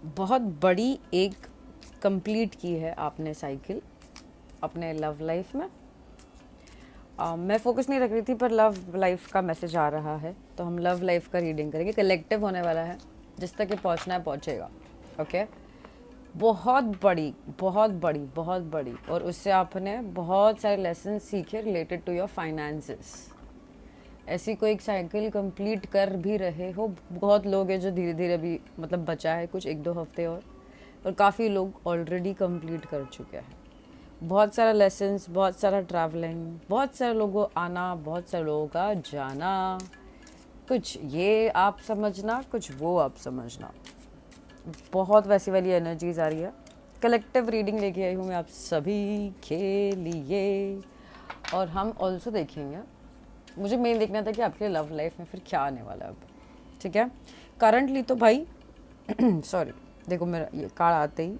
बहुत बड़ी एक कंप्लीट की है आपने साइकिल अपने लव लाइफ में। मैं फोकस नहीं रख रही थी, पर लव लाइफ का मैसेज आ रहा है, तो हम लव लाइफ का रीडिंग करेंगे। कलेक्टिव होने वाला है, जिस तक ये पहुंचना है पहुंचेगा। ओके, बहुत बड़ी बहुत बड़ी बहुत बड़ी, और उससे आपने बहुत सारे लेसन सीखे रिलेटेड टू योर फाइनेंसेस। ऐसी कोई एक साइकिल कंप्लीट कर भी रहे हो। बहुत लोग हैं जो धीरे धीरे भी मतलब बचा है कुछ 1-2 हफ्ते और काफ़ी लोग ऑलरेडी कंप्लीट कर चुके हैं। बहुत सारा लेसन्स, बहुत सारा ट्रैवलिंग, बहुत सारे लोगों आना, बहुत सारे लोगों का जाना। कुछ ये आप समझना, कुछ वो आप समझना। बहुत वैसी वाली एनर्जीज आ रही है। कलेक्टिव रीडिंग लेके आई हूँ मैं आप सभी के लिए। और हम ऑल्सो देखेंगे, मुझे मेन देखना था कि आपके लव लाइफ में फिर क्या आने वाला है अब। ठीक है, करंटली तो भाई सॉरी, देखो मेरा ये कार्ड आते ही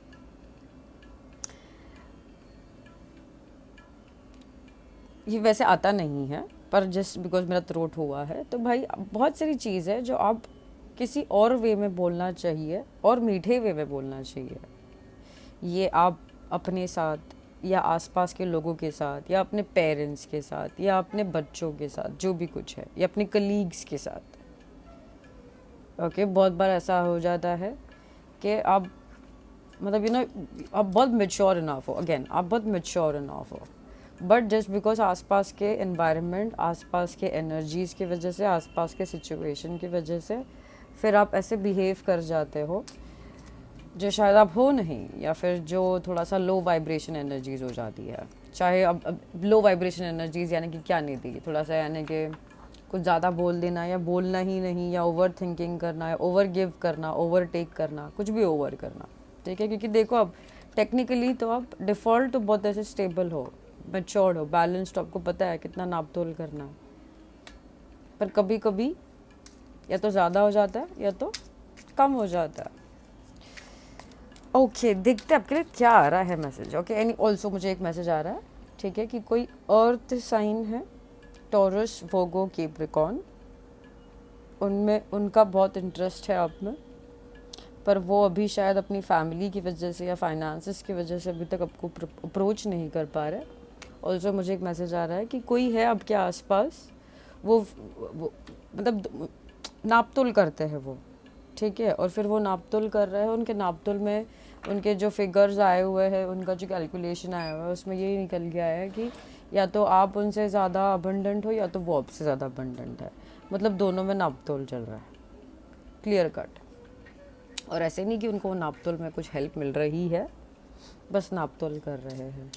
ये वैसे आता नहीं है, पर जस्ट बिकॉज मेरा थ्रोट हुआ है, तो भाई बहुत सारी चीज़ है जो आप किसी और वे में बोलना चाहिए, और मीठे वे में बोलना चाहिए। ये आप अपने साथ या आसपास के लोगों के साथ या अपने पेरेंट्स के साथ या अपने बच्चों के साथ, जो भी कुछ है, या अपने कलीग्स के साथ। ओके, बहुत बार ऐसा हो जाता है कि आप मतलब आप बहुत मेच्योर इनफ हो, अगेन आप बहुत मेच्योर इनफ हो, बट जस्ट बिकॉज आसपास के एनवायरनमेंट, आसपास के एनर्जीज़ की वजह से, आसपास के सिचुएशन की वजह से फिर आप ऐसे बिहेव कर जाते हो जो शायद आप हो नहीं, या फिर जो थोड़ा सा लो वाइब्रेशन एनर्जीज हो जाती है। चाहे अब लो वाइब्रेशन एनर्जीज यानी कि क्या नहीं थी, थोड़ा सा यानी कि कुछ ज़्यादा बोल देना या बोलना ही नहीं, या ओवर थिंकिंग करना, या ओवर गिव करना, ओवर टेक करना, कुछ भी ओवर करना। ठीक है, क्योंकि देखो अब टेक्निकली तो आप डिफ़ॉल्ट तो बहुत ऐसे स्टेबल हो, मेच्योर्ड हो, बैलेंस्ड, आपको पता है कितना नाप तोल करना है, पर कभी कभी या तो ज़्यादा हो जाता है या तो कम हो जाता है। ओके, देखते हैं आपके लिए क्या आ रहा है मैसेज। ओके, एनी ऑल्सो मुझे एक मैसेज आ रहा है, ठीक है, कि कोई अर्थ साइन है, टॉरस, वोगो, कैप्रिकॉर्न, उनमें उनका बहुत इंटरेस्ट है आप में, पर वो अभी शायद अपनी फैमिली की वजह से या फाइनेंसिस की वजह से अभी तक आपको अप्रोच नहीं कर पा रहे। ऑल्सो मुझे एक मैसेज आ रहा है कि कोई है आपके आसपास, वो मतलब नाप तोल करते हैं वो, ठीक है, और फिर वो नाप तोल कर रहे हैं, उनके नाप तोल में उनके जो फिगर्स आए हुए हैं, उनका जो कैलकुलेशन आया हुआ है, उसमें यही निकल गया है कि या तो आप उनसे ज़्यादा अबंडेंट हो या तो वो आपसे ज़्यादा अबंडेंट है। मतलब दोनों में नाप तोल चल रहा है, क्लियर कट। और ऐसे नहीं कि उनको नाप तोल में कुछ हेल्प मिल रही है, बस नाप तोल कर रहे हैं।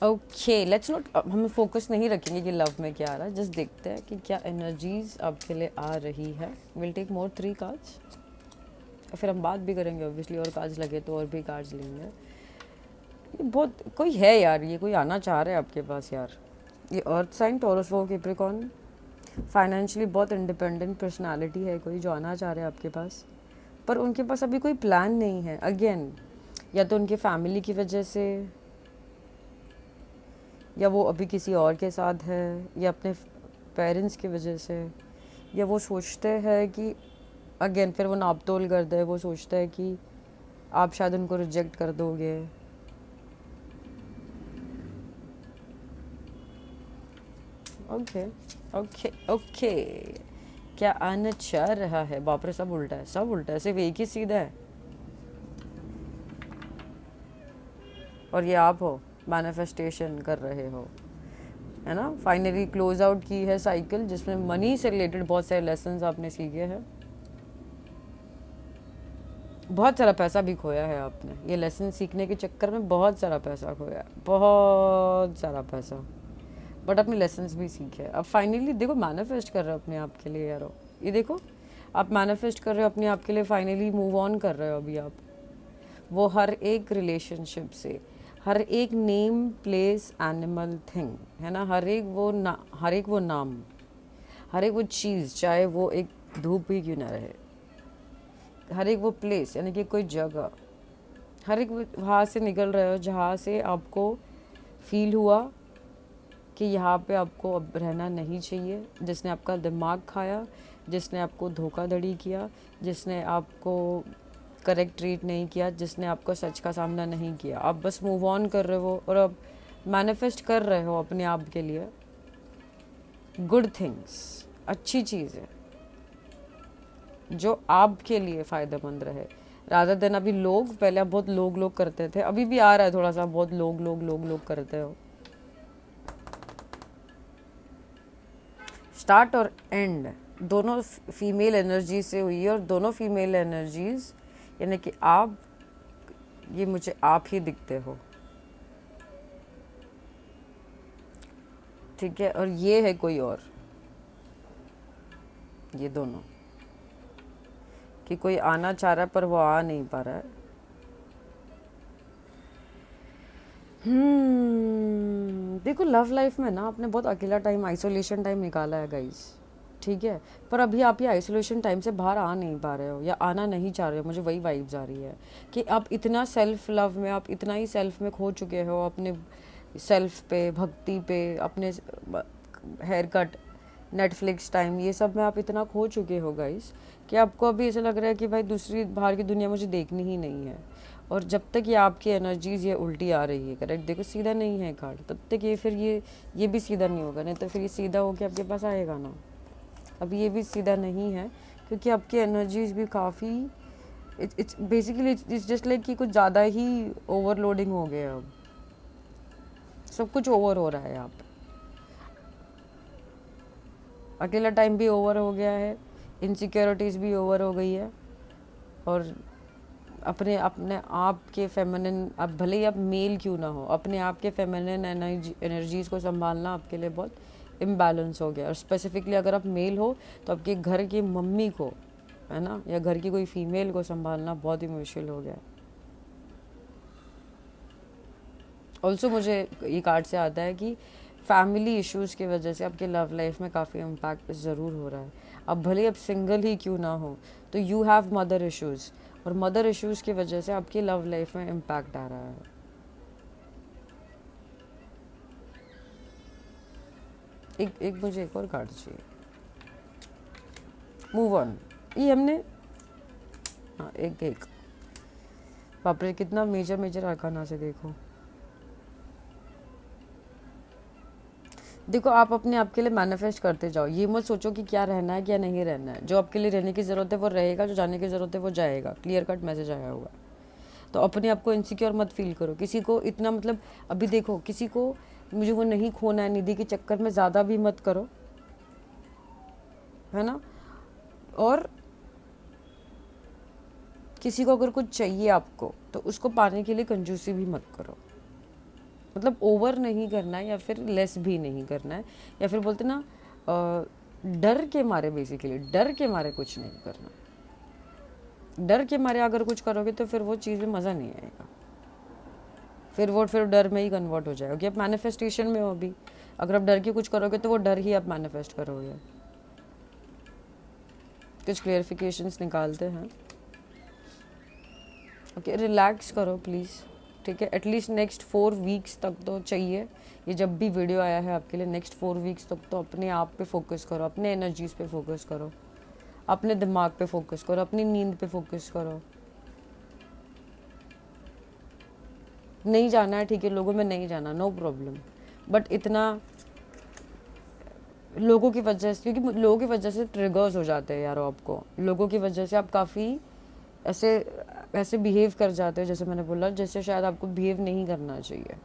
ओके, लेट्स नॉट, हम फोकस नहीं रखेंगे कि लव में क्या आ रहा है, जस्ट देखते हैं कि क्या एनर्जीज आपके लिए आ रही है। विल टेक मोर 3 कार्ड्स, फिर हम बात भी करेंगे ऑब्वियसली, और कार्ड्स लगे तो और भी कार्ड्स लेंगे। ये बहुत कोई है यार, ये कोई आना चाह रहा है आपके पास यार। ये अर्थ साइन, टॉरस, वो, कैप्रिकॉर्न, फाइनेंशियली बहुत इंडिपेंडेंट पर्सनालिटी है कोई जो आना चाह रहा है आपके पास, पर उनके पास अभी कोई प्लान नहीं है। अगेन, या तो उनकी फैमिली की वजह से, या वो अभी किसी और के साथ है, या अपने पेरेंट्स की वजह से, या वो सोचते हैं कि अगेन फिर वो नाप तोल करते हैं, वो सोचते हैं कि आप शायद उनको रिजेक्ट कर दोगे। ओके ओके ओके, क्या आना चाह रहा है? बाप रे, सब उल्टा है, सब उल्टा है, सिर्फ एक ही सीधा है, और ये आप हो, मैनिफेस्टेशन कर रहे हो, है ना। फाइनली क्लोज आउट की है साइकिल, जिसमें मनी से रिलेटेड बहुत सारे लेसन्स आपने सीखे हैं। बहुत सारा पैसा भी खोया है आपने, ये लेसन सीखने के चक्कर में बहुत सारा पैसा खोया है, बहुत सारा पैसा, बट अपने लेसन्स भी सीखे। अब फाइनली देखो, मैनिफेस्ट कर रहे हो अपने आप के लिए यारो, ये देखो, आप मैनिफेस्ट कर रहे हो अपने आप के लिए, फाइनली मूव ऑन कर रहे हो अभी आप। वो हर एक रिलेशनशिप से, हर एक नेम, प्लेस, एनिमल, थिंग, है ना, हर एक वो नाम, हर एक वो चीज़, चाहे वो एक धूप ही क्यों ना रहे, हर एक वो प्लेस यानी कि कोई जगह, हर एक वहाँ से निकल रहे हो जहाँ से आपको फील हुआ कि यहाँ पे आपको अब रहना नहीं चाहिए, जिसने आपका दिमाग खाया, जिसने आपको धोखाधड़ी किया, जिसने आपको करेक्ट ट्रीट नहीं किया, जिसने आपको सच का सामना नहीं किया, आप बस मूव ऑन कर रहे हो और अब मैनिफेस्ट कर रहे हो अपने आप के लिए गुड थिंग्स, अच्छी चीज़ें जो आपके लिए फ़ायदेमंद रहे, रादर देन अभी लोग, पहले आप बहुत लोग करते थे, अभी भी आ रहा है थोड़ा सा बहुत लोग करते हो। स्टार्ट और एंड दोनों फीमेल एनर्जी से हुई है, और दोनों फीमेल एनर्जीज यानी कि आप, ये मुझे आप ही दिखते हो, ठीक है, और ये है कोई और, ये दोनों कि कोई आना चाह रहा है पर वो आ नहीं पा रहा है। देखो लव लाइफ में ना आपने बहुत अकेला टाइम, आइसोलेशन टाइम निकाला है गाइस, ठीक है, पर अभी आप ये आइसोलेशन टाइम से बाहर आ नहीं पा रहे हो या आना नहीं चाह रहे हो। मुझे वही वाइब्स आ रही है कि आप इतना सेल्फ लव में, आप इतना ही सेल्फ में खो चुके हो, अपने सेल्फ पे, भक्ति पे, अपने हेयर कट, नेटफ्लिक्स टाइम, ये सब में आप इतना खो चुके हो गाइस कि आपको अभी ऐसा लग रहा है कि भाई दूसरी बाहर की दुनिया मुझे देखनी ही नहीं है। और जब तक ये आपकी एनर्जीज ये उल्टी आ रही है, करेक्ट, देखो सीधा नहीं है कार्ड, तब तक ये फिर ये भी सीधा नहीं होगा, नहीं तो फिर ये सीधा होके आपके पास आएगा ना। अब ये भी सीधा नहीं है क्योंकि आपकी एनर्जीज भी काफ़ी, it's basically it's just like कि कुछ ज़्यादा ही ओवरलोडिंग हो गया, अब सब कुछ ओवर हो रहा है यहाँ पे। अकेला टाइम भी ओवर हो गया है, इनसिक्योरिटीज़ भी ओवर हो गई है, और अपने अपने आप के फेमिनिन, अब भले ही आप मेल क्यों ना हो, अपने आप के फेमिनिन एनर्जीज़ को संभालना आपके लिए बहुत इम्बैलेंस हो गया। और स्पेसिफिकली अगर आप मेल हो तो आपके घर की मम्मी को, है ना, या घर की कोई फीमेल को संभालना बहुत ही मुश्किल हो गया। ऑल्सो मुझे ये कार्ड से आता है कि फैमिली इश्यूज़ की वजह से आपके लव लाइफ में काफ़ी इम्पैक्ट ज़रूर हो रहा है। अब भले अब सिंगल ही क्यों ना हो, तो यू हैव मदर इश्यूज़, और मदर इश्यूज़ की वजह से आपकी लव लाइफ में इम्पैक्ट आ रहा है। एक मुझे एक और कार्ड चाहिए, मूव ऑन, ये हमने, हाँ एक बाप रे कितना मेजर आर्काना से देखो। देखो आप अपने आप के लिए मैनिफेस्ट करते जाओ, ये मत सोचो कि क्या रहना है क्या नहीं रहना है। जो आपके लिए रहने की ज़रूरत है वो रहेगा, जो जाने की ज़रूरत है वो जाएगा, क्लियर कट मैसेज आया होगा। तो अपने आप को इनसिक्योर मत फील करो, किसी को इतना, मतलब अभी देखो किसी को मुझे वो नहीं खोना है निधि के चक्कर में ज़्यादा भी मत करो, है ना। और किसी को अगर कुछ चाहिए आपको तो उसको पाने के लिए कंजूसी भी मत करो, मतलब ओवर नहीं करना है या फिर लेस भी नहीं करना है, या फिर बोलते ना डर के मारे, बेसिकली डर के मारे कुछ नहीं करना। डर के मारे अगर कुछ करोगे तो फिर वो चीज़ में मज़ा नहीं आएगा, फिर डर में ही कन्वर्ट हो जाएगा कि आप मैनिफेस्टेशन में हो अभी। अगर आप डर के कुछ करोगे तो वो डर ही आप मैनिफेस्ट करोगे। कुछ क्लियरिफिकेशंस निकालते हैं। ओके, रिलैक्स करो प्लीज़, ठीक है। एटलीस्ट नेक्स्ट 4 वीक्स तक तो चाहिए, ये जब भी वीडियो आया है आपके लिए, नेक्स्ट 4 वीक्स तक तो अपने आप पे फोकस करो, अपने एनर्जीज पे फोकस करो, अपने दिमाग पे फोकस करो, अपनी नींद पे फोकस करो। नहीं जाना है ठीक है, लोगों में नहीं जाना, नो प्रॉब्लम, बट इतना लोगों की वजह से, क्योंकि लोगों की वजह से ट्रिगर्स हो जाते हैं यार आपको, लोगों की वजह से आप काफ़ी ऐसे बिहेव कर जाते हो, जैसे मैंने बोला, जैसे शायद आपको बिहेव नहीं करना चाहिए,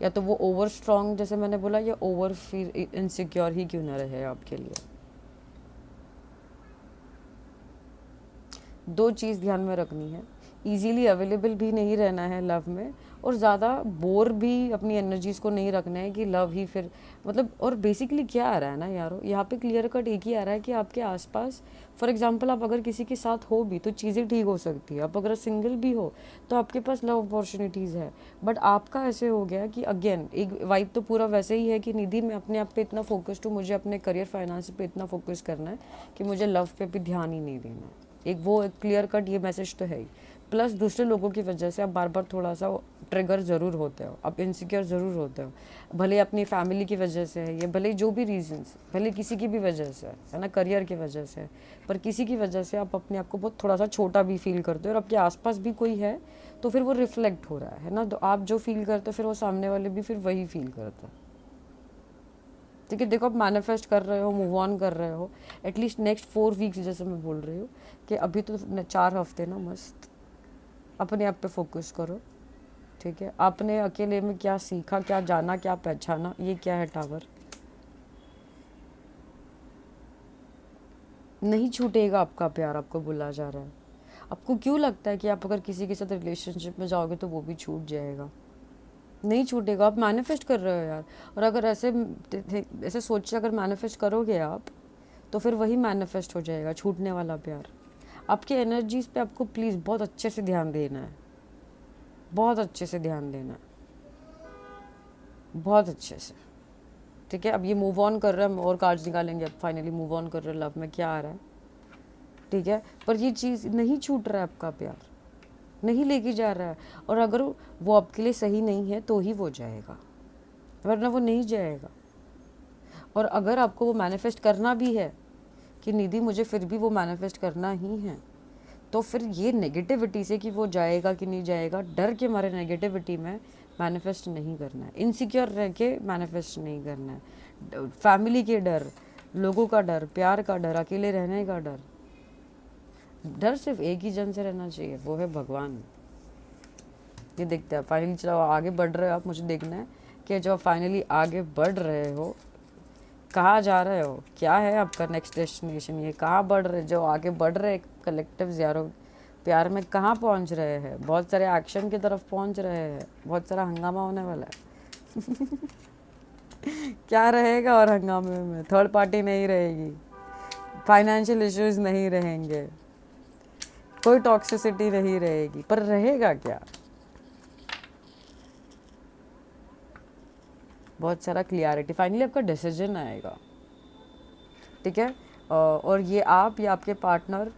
या तो वो ओवर स्ट्रॉन्ग जैसे मैंने बोला, या ओवर फील इनसिक्योर ही क्यों ना रहे आपके लिए। दो चीज़ ध्यान में रखनी है, इजीली अवेलेबल भी नहीं रहना है लव में, और ज़्यादा बोर भी अपनी एनर्जीज़ को नहीं रखना है कि लव ही फिर, मतलब। और बेसिकली क्या आ रहा है ना यारो, यहाँ पे क्लियर कट एक ही आ रहा है कि आपके आसपास, फॉर एग्जांपल आप अगर किसी के साथ हो भी तो चीज़ें ठीक हो सकती है, आप अगर सिंगल भी हो तो आपके पास लव अपॉर्चुनिटीज़ है। बट आपका ऐसे हो गया कि अगेन एक वाइब तो पूरा वैसे ही है कि निधि मैं अपने आप पे इतना फोकस्ड हूँ, मुझे अपने करियर फाइनेंस पे इतना फोकस करना है कि मुझे लव पे भी ध्यान ही नहीं देना। एक वो क्लियर कट ये मैसेज तो है ही, प्लस दूसरे लोगों की वजह से आप बार बार थोड़ा सा ट्रिगर ज़रूर होते हो, आप इनसिक्योर ज़रूर होते हो, भले अपनी फैमिली की वजह से है, ये भले जो भी रीजंस, भले किसी की भी वजह से है ना, करियर की वजह से, पर किसी की वजह से आप अपने आप को बहुत थोड़ा सा छोटा भी फील करते हो, और आपके आसपास भी कोई है तो फिर वो रिफ्लेक्ट हो रहा है ना, तो आप जो फील करते हो फिर वो सामने वाले भी फिर वही फील करता है। ठीक है, देखो आप मैनिफेस्ट कर रहे हो, मूव ऑन कर रहे हो, एटलीस्ट नेक्स्ट 4 वीक्स, जैसे मैं बोल रही हूँ कि अभी तो 4 हफ्ते ना मस्त अपने आप पे फोकस करो। ठीक है, आपने अकेले में क्या सीखा, क्या जाना, क्या पहचाना, ये क्या है टावर, नहीं छूटेगा आपका प्यार, आपको बोला जा रहा है। आपको क्यों लगता है कि आप अगर किसी के साथ रिलेशनशिप में जाओगे तो वो भी छूट जाएगा? नहीं छूटेगा, आप मैनिफेस्ट कर रहे हो यार। और अगर ऐसे ऐसे सोच अगर मैनिफेस्ट करोगे आप, तो फिर वही मैनिफेस्ट हो जाएगा, छूटने वाला प्यार। आपकी एनर्जीज पे आपको प्लीज़ बहुत अच्छे से ध्यान देना है, बहुत अच्छे से ध्यान देना है, बहुत अच्छे से। ठीक है, अब ये मूव ऑन कर रहा है, हम और कार्ड्स निकालेंगे, अब फाइनली मूव ऑन कर रहे हैं, लव में क्या आ रहा है। ठीक है, पर ये चीज़ नहीं छूट रहा है, आपका प्यार नहीं लेके जा रहा है, और अगर वो आपके लिए सही नहीं है तो ही वो जाएगा, वरना वो नहीं जाएगा। और अगर आपको वो मैनिफेस्ट करना भी है कि निधि मुझे फिर भी वो मैनिफेस्ट करना ही है, तो फिर ये नेगेटिविटी से कि वो जाएगा कि नहीं जाएगा, डर के मारे नेगेटिविटी में मैनिफेस्ट नहीं करना है, इनसिक्योर रह के मैनिफेस्ट नहीं करना है। फैमिली के डर, लोगों का डर, प्यार का डर, अकेले रहने का डर, डर सिर्फ एक ही जन से रहना चाहिए, वो है भगवान। ये देखते हैं फाइनली, चलो आगे बढ़ रहे हो आप, मुझे देखना है कि जब फाइनली आगे बढ़ रहे हो, कहाँ जा रहे हो, क्या है आपका नेक्स्ट डेस्टिनेशन, ये कहाँ बढ़ रहे, जो आगे बढ़ रहे कलेक्टिव यारो प्यार में कहाँ पहुँच रहे हैं? बहुत सारे एक्शन की तरफ पहुँच रहे हैं, बहुत सारा हंगामा होने वाला है। क्या रहेगा? और हंगामे में थर्ड पार्टी नहीं रहेगी, फाइनेंशियल इश्यूज नहीं रहेंगे, कोई टॉक्सिसिटी नहीं रहेगी, पर रहेगा क्या? बहुत सारा क्लियरिटी, फाइनली आपका डिसीजन आएगा। ठीक है, और ये आप या आपके पार्टनर,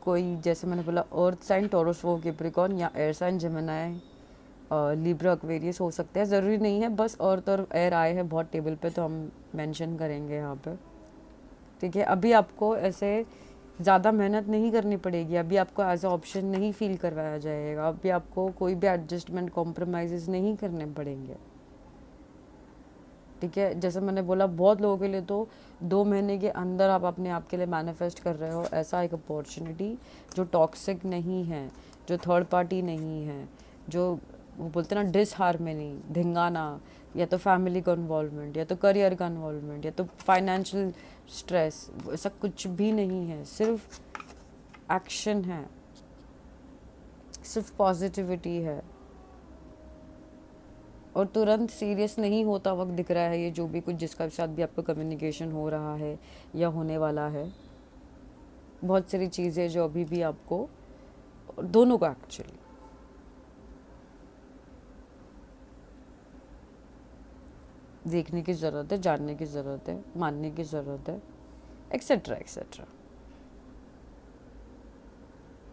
कोई जैसे मैंने बोला अर्थ साइन, टॉरस, वो कैप्रिकॉर्न, या air sign, Gemini, Libra, Aquarius हो सकते हैं, ज़रूरी नहीं है, बस अर्थ और एयर आए हैं बहुत टेबल पे तो हम मेंशन करेंगे यहाँ पे। ठीक है, अभी आपको ऐसे ज़्यादा मेहनत नहीं करनी पड़ेगी, अभी आपको एज अ ऑप्शन नहीं फील करवाया जाएगा, अभी आपको कोई भी एडजस्टमेंट, कॉम्प्रोमाइज़ नहीं करने पड़ेंगे। ठीक है, जैसे मैंने बोला बहुत लोगों के लिए तो 2 महीने के अंदर आप अपने आप के लिए मैनिफेस्ट कर रहे हो ऐसा एक अपॉर्चुनिटी जो टॉक्सिक नहीं है, जो थर्ड पार्टी नहीं है, जो वो बोलते हैं ना डिसहार्मनी, धिंगाना, या तो फैमिली का इन्वॉल्वमेंट, या तो करियर का इन्वॉल्वमेंट, या तो फाइनेंशियल स्ट्रेस, ऐसा कुछ भी नहीं है, सिर्फ एक्शन है, सिर्फ पॉजिटिविटी है, और तुरंत सीरियस नहीं होता वक्त दिख रहा है ये जो भी कुछ जिसका साथ भी आपका कम्युनिकेशन हो रहा है या होने वाला है। बहुत सारी चीज़ें जो अभी भी आपको, दोनों का एक्चुअली देखने की ज़रूरत है, जानने की ज़रूरत है, मानने की ज़रूरत है, एक्सेट्रा एक्सेट्रा।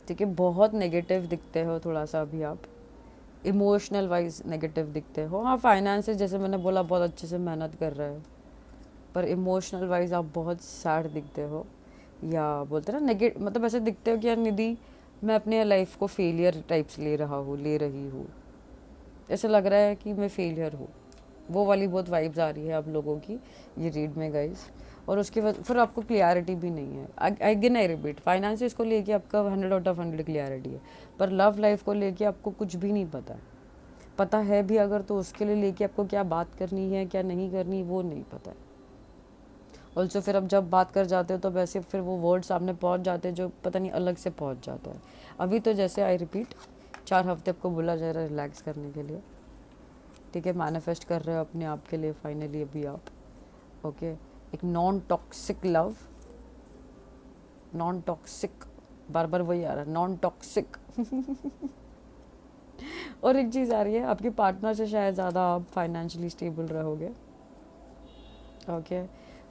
ठीक है, बहुत नेगेटिव दिखते हो थोड़ा सा अभी आप, इमोशनल वाइज नेगेटिव दिखते हो। हाँ, फाइनेंसेस जैसे मैंने बोला बहुत अच्छे से मेहनत कर रहे हो, पर इमोशनल वाइज आप बहुत सैड दिखते हो, या बोलते हैं ना नेगेटिव, मतलब ऐसे दिखते हो कि यार निधि मैं अपने लाइफ को फेलियर टाइप्स ले रही हूँ, ऐसा लग रहा है कि मैं फेलियर हूँ, वो वाली बहुत वाइब्स आ रही है आप लोगों की ये रीड में गाइस। और उसके बाद फिर आपको क्लियरिटी भी नहीं है, अगेन आई रिपीट, फाइनेंसेस को लेके आपका 100/100 क्लियरिटी है, पर लव लाइफ को लेके आपको कुछ भी नहीं पता है, पता है भी अगर तो उसके लिए लेके आपको क्या बात करनी है क्या नहीं करनी वो नहीं पता है। ऑल्सो फिर अब जब बात कर जाते हो तो वैसे फिर वो वर्ड सामने पहुंच जाते हैं जो पता नहीं अलग से पहुंच जाता है। अभी तो जैसे आई रिपीट 4 हफ्ते आपको बोला जा रहा है रिलैक्स करने के लिए। ठीक है, मैनिफेस्ट कर रहे हो अपने आप के लिए फाइनली अभी आप, ओके, एक non toxic love, non toxic, बार बार वही आ रहा है नॉन टॉक्सिक। और एक चीज़ आ रही है, आपके पार्टनर से शायद ज़्यादा आप फाइनेंशियली स्टेबल रहोगे। ओके,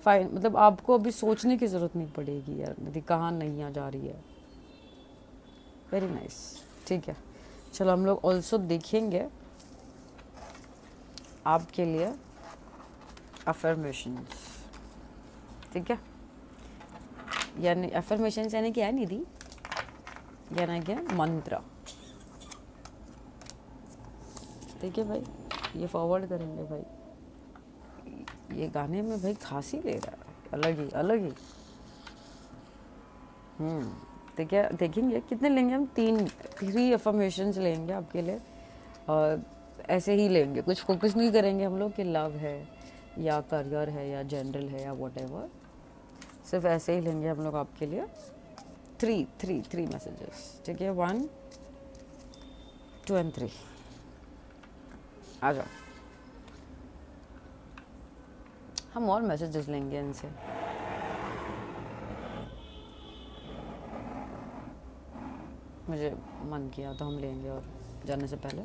फाइन, मतलब आपको अभी सोचने की ज़रूरत नहीं पड़ेगी यार नदी कहाँ नहीं आ जा रही है। Very nice. ठीक है, चलो हम लोग ऑल्सो देखेंगे आपके लिए अफर्मेशंस, ठीक है। यानी अफर्मेशंस यानी क्या है निधि, यानी क्या मंत्र, ठीक है भाई। ये फॉरवर्ड करेंगे भाई, ये गाने में भाई खांसी ले रहा है, अलग ही अलग ही। ठीक है, देखेंगे कितने लेंगे हम, 3 अफर्मेशंस लेंगे आपके लिए। और ऐसे ही लेंगे, कुछ फोकस नहीं करेंगे हम लोग कि लव है या करियर है या जनरल है या व्हाटएवर, सिर्फ ऐसे ही लेंगे हम लोग आपके लिए। 3 मैसेजेस, ठीक है। 1 2 एंड 3, आ जाओ। हम और मैसेजेस लेंगे इनसे। मुझे मन किया तो हम लेंगे और जाने से पहले।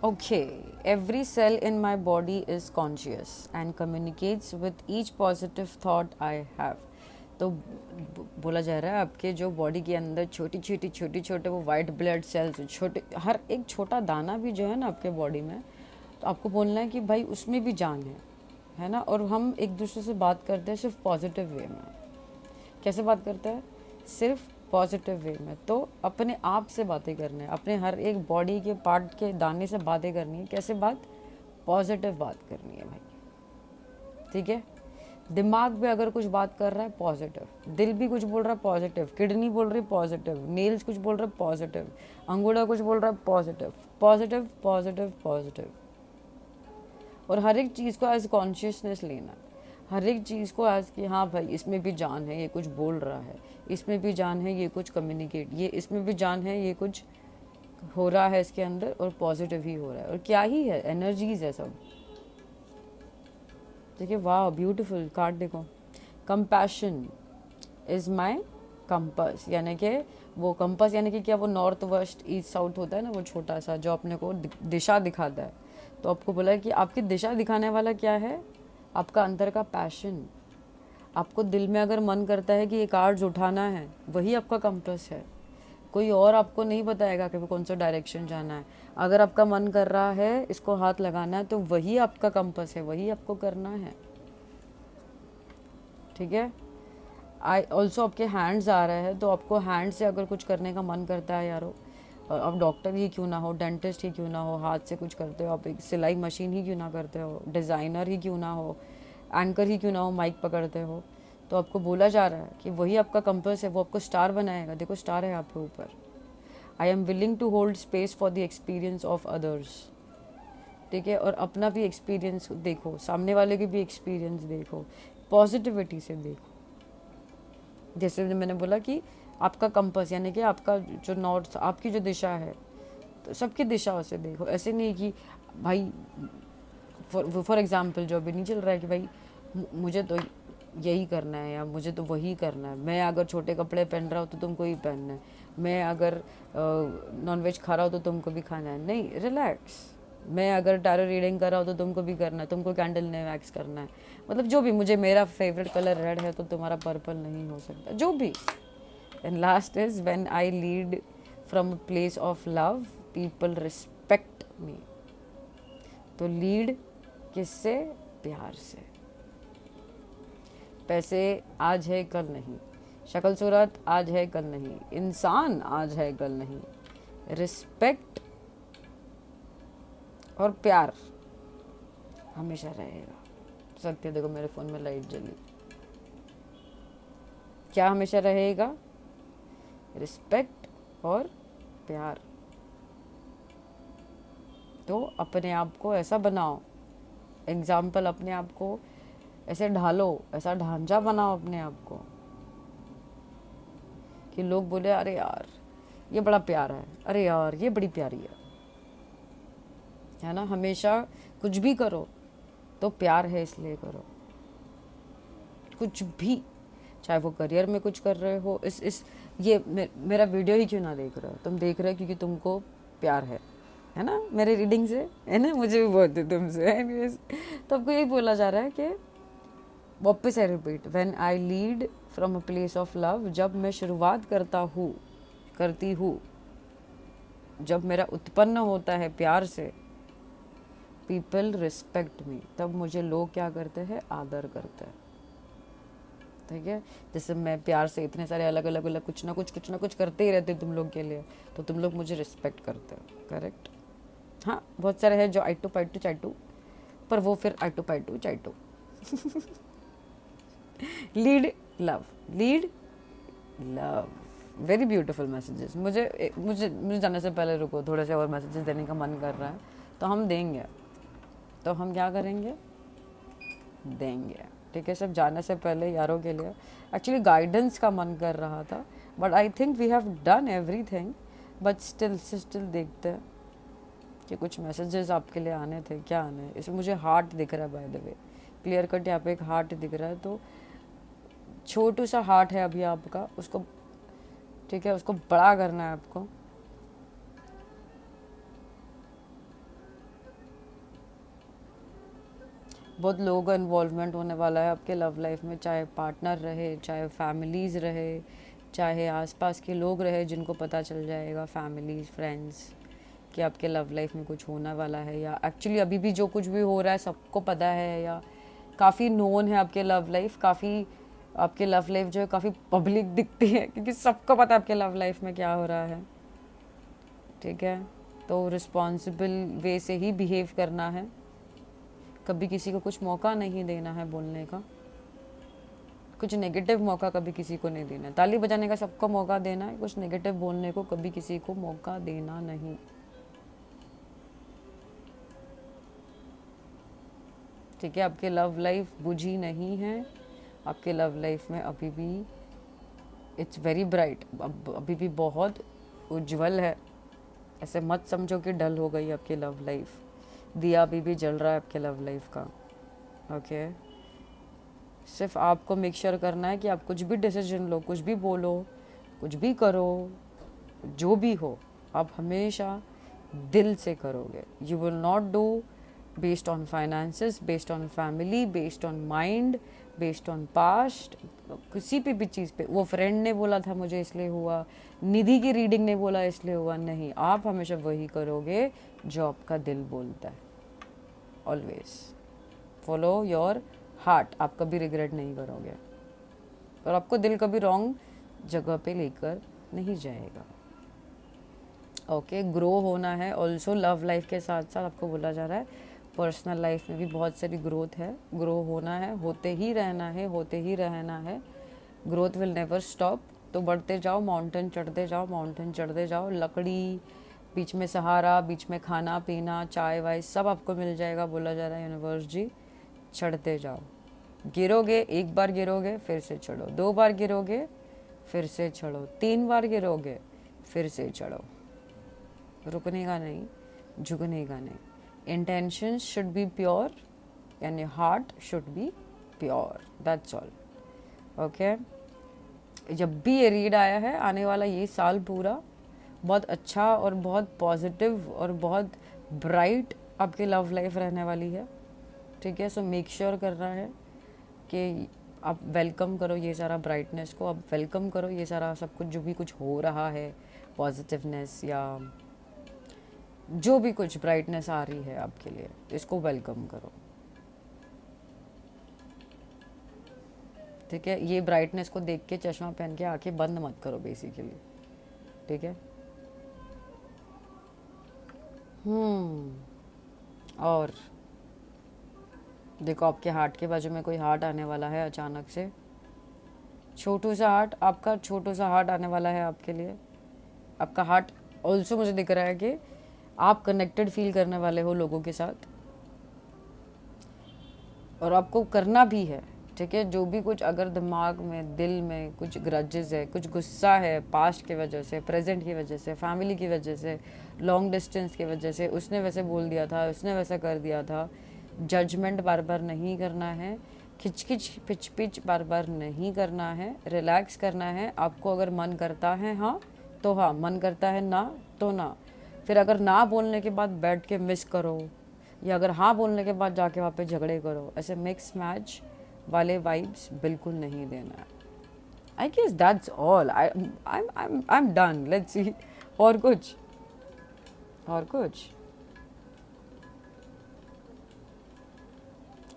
Okay, every cell in my body is conscious and communicates with each positive thought I have. तो बोला जा रहा है आपके जो बॉडी के अंदर छोटे छोटे वो वाइट ब्लड सेल्स, छोटे, हर एक छोटा दाना भी जो है ना आपके बॉडी में, तो आपको बोलना है कि भाई उसमें भी जान है ना। और हम एक दूसरे से बात करते हैं सिर्फ पॉजिटिव वे में। कैसे बात करते हैं? सिर्फ पॉजिटिव वे में। तो अपने आप से बातें करने हैं, अपने हर एक बॉडी के पार्ट के दाने से बातें करनी है। कैसे बात? पॉजिटिव बात करनी है भाई, ठीक है। दिमाग भी अगर कुछ बात कर रहा है पॉजिटिव, दिल भी कुछ बोल रहा है पॉजिटिव, किडनी बोल रही है पॉजिटिव, नेल्स कुछ बोल रहा है पॉजिटिव, अंगूठा कुछ बोल रहा है पॉजिटिव, पॉजिटिव पॉजिटिव पॉजिटिव। और हर एक चीज़ को एज कॉन्शियसनेस लेना, हर एक चीज़ को एज कि हाँ भाई इसमें भी जान है, ये कुछ बोल रहा है, इसमें भी जान है, ये कुछ कम्युनिकेट, ये इसमें भी जान है, ये कुछ हो रहा है इसके अंदर और पॉजिटिव ही हो रहा है। और क्या ही है, एनर्जीज है सब। देखिए, वाह ब्यूटीफुल कार्ड देखो। कंपैशन इज़ माई कंपस, यानी कि वो कंपस यानी कि क्या, वो नॉर्थ वेस्ट ईस्ट साउथ होता है ना, वो छोटा सा जो अपने को दिशा दिखाता है। तो आपको बोला है कि आपकी दिशा दिखाने वाला क्या है? आपका अंदर का पैशन। आपको दिल में अगर मन करता है कि ये कार्ड्स उठाना है, वही आपका कंपस है। कोई और आपको नहीं बताएगा कि कौन सा डायरेक्शन जाना है। अगर आपका मन कर रहा है इसको हाथ लगाना है, तो वही आपका कंपस है, वही आपको करना है, ठीक है। आई ऑल्सो आपके हैंड्स आ रहे हैं, तो आपको हैंड से अगर कुछ करने का मन करता है यारो, अब डॉक्टर ही क्यों ना हो, डेंटिस्ट ही क्यों ना हो, हाथ से कुछ करते हो आप, एक सिलाई मशीन ही क्यों ना करते हो, डिज़ाइनर ही क्यों ना हो, एंकर ही क्यों ना हो, माइक पकड़ते हो, तो आपको बोला जा रहा है कि वही आपका कंपस है, वो आपको स्टार बनाएगा। देखो स्टार है आपके ऊपर। I am willing to hold space for the experience of others, ठीक है। और अपना भी एक्सपीरियंस देखो, सामने वाले की भी एक्सपीरियंस देखो, पॉजिटिविटी से देखो। जैसे मैंने बोला कि आपका कंपस यानी कि आपका जो नॉर्थ, आपकी जो दिशा है, तो सबकी दिशा से देखो। ऐसे नहीं कि भाई फॉर एग्जांपल जो अभी नहीं चल रहा है कि भाई मुझे तो यही करना है या मुझे तो वही करना है, मैं अगर छोटे कपड़े पहन रहा हूँ तो तुमको ही पहनना है, मैं अगर नॉनवेज खा रहा हूँ तो तुमको भी खाना है। नहीं, रिलैक्स। मैं अगर टैरो रीडिंग कर रहा हूँ तो तुमको भी करना है, तुमको कैंडल ने वैक्स करना है, मतलब जो भी, मुझे मेरा फेवरेट कलर रेड है तो तुम्हारा पर्पल नहीं हो सकता, जो भी। And last is when I lead from a place of love people respect मी। तो लीड किससे? प्यार से। पैसे आज है कल नहीं, शक्ल सूरत आज है कल नहीं, इंसान आज है कल नहीं, रिस्पेक्ट और प्यार हमेशा रहेगा। सत्य देखो, मेरे फ़ोन में लाइट जली। क्या हमेशा रहेगा? रिस्पेक्ट और प्यार। तो अपने आप को ऐसा बनाओ, एग्जाम्पल अपने आप को ऐसे ढालो, ऐसा ढांचा बनाओ अपने आप को कि लोग बोले अरे यार ये बड़ा प्यारा है, अरे यार ये बड़ी प्यारी है ना। हमेशा कुछ भी करो तो प्यार है इसलिए करो, कुछ भी, चाहे वो करियर में कुछ कर रहे हो। इस ये मेरा वीडियो ही क्यों ना देख रहे हो, तुम देख रहे हो क्योंकि तुमको प्यार है ना, मेरे रीडिंग से, है ना, मुझे भी बहुत है तुमसे। एनीवेज, तो आपको यही बोला जा रहा है कि वापस है repeat, when I lead from a place of love, जब मैं शुरुआत करती हूँ, जब मेरा उत्पन्न होता है प्यार से, पीपल रिस्पेक्ट मी, तब मुझे लोग क्या करते हैं, आदर करते हैं। ठीक है, जैसे मैं प्यार से इतने सारे अलग अलग अलग कुछ ना कुछ करते ही रहते तुम लोग के लिए, तो तुम लोग मुझे रिस्पेक्ट करते हो। करेक्ट। हाँ, बहुत सारे हैं जो आई टू पाई टू चाई टू, पर वो फिर आई टू पाई टू चाई टू। Lead love, lead love, very beautiful messages. मुझे मुझे मुझे जाने से पहले रुको, थोड़े से और मैसेजेस देने का मन कर रहा है, तो हम देंगे। तो हम क्या करेंगे, देंगे। ठीक है, सब जाने से पहले यारों के लिए एक्चुअली गाइडेंस का मन कर रहा था, but I think we have done everything, but still देखते हैं कि कुछ मैसेजेस आपके लिए आने थे, क्या आने। इसमें मुझे हार्ट दिख रहा है, by the way, clear cut यहाँ पे एक हार्ट दिख रहा है, तो छोटू सा हार्ट है अभी आपका, उसको ठीक है, उसको बड़ा करना है आपको। बहुत लोगों का इन्वॉल्वमेंट होने वाला है आपके लव लाइफ में, चाहे पार्टनर रहे, चाहे फैमिलीज़ रहे, चाहे आसपास के लोग रहे जिनको पता चल जाएगा, फैमिलीज फ्रेंड्स, कि आपके लव लाइफ में कुछ होने वाला है, या एक्चुअली अभी भी जो कुछ भी हो रहा है सबको पता है, या काफ़ी नोन है आपके लव लाइफ, काफ़ी आपके लव लाइफ जो है काफ़ी पब्लिक दिखती है, क्योंकि सबको पता है आपके लव लाइफ में क्या हो रहा है। ठीक है, तो रिस्पॉन्सिबल वे से ही बिहेव करना है, कभी किसी को कुछ मौका नहीं देना है बोलने का, कुछ नेगेटिव मौका कभी किसी को नहीं देना है। ताली बजाने का सबको मौका देना है, कुछ नेगेटिव बोलने को कभी किसी को मौका देना नहीं। ठीक है, आपके लव लाइफ बुझी नहीं है, आपके लव लाइफ में अभी भी इट्स वेरी ब्राइट, अभी भी बहुत उज्जवल है। ऐसे मत समझो कि डल हो गई आपकी लव लाइफ, दिया अभी भी जल रहा है आपके लव लाइफ का। ओके, सिर्फ आपको मेक श्योर करना है कि आप कुछ भी डिसीजन लो, कुछ भी बोलो, कुछ भी करो, जो भी हो, आप हमेशा दिल से करोगे। You will not do based on finances, based on family, based on mind, based on past, किसी भी चीज़ पे। वो फ्रेंड ने बोला था मुझे इसलिए हुआ, निधि की रीडिंग ने बोला इसलिए हुआ, नहीं, आप हमेशा वही करोगे जो आपका दिल बोलता है। ऑलवेज फॉलो योर हार्ट, आप कभी रिग्रेट नहीं करोगे, और आपको दिल कभी रॉन्ग जगह पे लेकर नहीं जाएगा। ओके, ग्रो होना है ऑल्सो, लव लाइफ के साथ साथ आपको बोला जा रहा है पर्सनल लाइफ में भी बहुत सारी ग्रोथ है, ग्रो होना है, होते ही रहना है, होते ही रहना है। Growth will never stop. तो बढ़ते जाओ, माउंटेन चढ़ते जाओ, माउंटेन चढ़ते जाओ, लकड़ी बीच में सहारा, बीच में खाना पीना, चाय वाय सब आपको मिल जाएगा, बोला जा रहा है यूनिवर्स जी। चढ़ते जाओ, गिरोगे, एक बार गिरोगे फिर से चढ़ो, 2 बार गिरोगे फिर से चढ़ो, 3 बार गिरोगे फिर से चढ़ो, रुकने का नहीं, झुकने का नहीं। Intentions should be pure and your heart should be pure, that's all. Okay, जब भी ये रीड आया है, आने वाला ये साल पूरा बहुत अच्छा और बहुत पॉजिटिव और बहुत ब्राइट आपकी लव लाइफ रहने वाली है। ठीक है, सो मेक श्योर करना है कि आप वेलकम करो ये सारा ब्राइटनेस को, आप वेलकम करो ये सारा सब कुछ जो भी कुछ हो रहा है, पॉजिटिवनेस या जो भी कुछ ब्राइटनेस आ रही है आपके लिए, इसको वेलकम करो। ठीक है, ये ब्राइटनेस को देख के चश्मा पहन के आंखें बंद मत करो बेसिकली। ठीक है, और देखो आपके हार्ट के बाजू में कोई हार्ट आने वाला है अचानक से, छोटू सा हार्ट, आपका छोटू सा हार्ट आने वाला है आपके लिए। आपका हार्ट ऑल्सो मुझे दिख रहा है कि आप कनेक्टेड फील करने वाले हो लोगों के साथ, और आपको करना भी है। ठीक है, जो भी कुछ अगर दिमाग में, दिल में कुछ ग्रजेस है, कुछ गुस्सा है पास्ट की वजह से, प्रेजेंट की वजह से, फैमिली की वजह से, लॉन्ग डिस्टेंस की वजह से, उसने वैसे बोल दिया था, उसने वैसा कर दिया था, जजमेंट बार बार नहीं करना है, खिचखिच पिच पिच बार बार नहीं करना है, रिलैक्स करना है। आपको अगर मन करता है हाँ तो हाँ, मन करता है ना तो ना। फिर अगर ना बोलने के बाद बैठ के मिस करो, या अगर हाँ बोलने के बाद जाके वहाँ पे झगड़े करो, ऐसे मिक्स मैच वाले वाइब्स बिल्कुल नहीं देना है। I guess that's all, I am done, let's see. और कुछ, और कुछ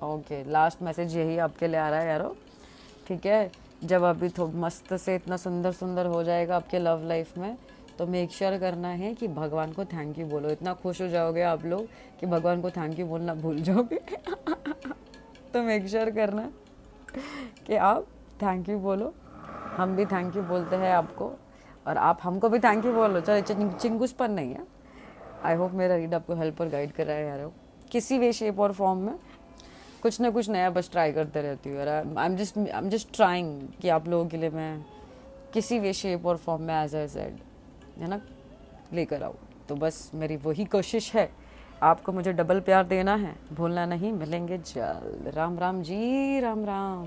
ओके, लास्ट मैसेज यही आपके लिए आ रहा है यारो, ठीक है। जब अभी तो मस्त से इतना सुंदर सुंदर हो जाएगा आपके लव लाइफ में, तो मेक श्योर करना है कि भगवान को थैंक यू बोलो। इतना खुश हो जाओगे आप लोग कि भगवान को थैंक यू बोलना भूल जाओगे। तो मेक श्योर करना कि आप थैंक यू बोलो। हम भी थैंक यू बोलते हैं आपको, और आप हमको भी थैंक यू बोलो। चलो चिंगुस पर नहीं है। आई होप मेरा रीड आपको हेल्प और गाइड कर रहा है यार, किसी वे शेप और फॉर्म में कुछ ना कुछ नया बस ट्राई करते रहती हूँ यार। आई एम जस्ट ट्राइंग कि आप लोगों के लिए मैं किसी वे शेप और फॉर्म में, एज आई सेड, है ना, लेकर आऊँ। तो बस मेरी वही कोशिश है। आपको मुझे डबल प्यार देना है, भूलना नहीं। मिलेंगे जल्द। राम राम जी, राम राम।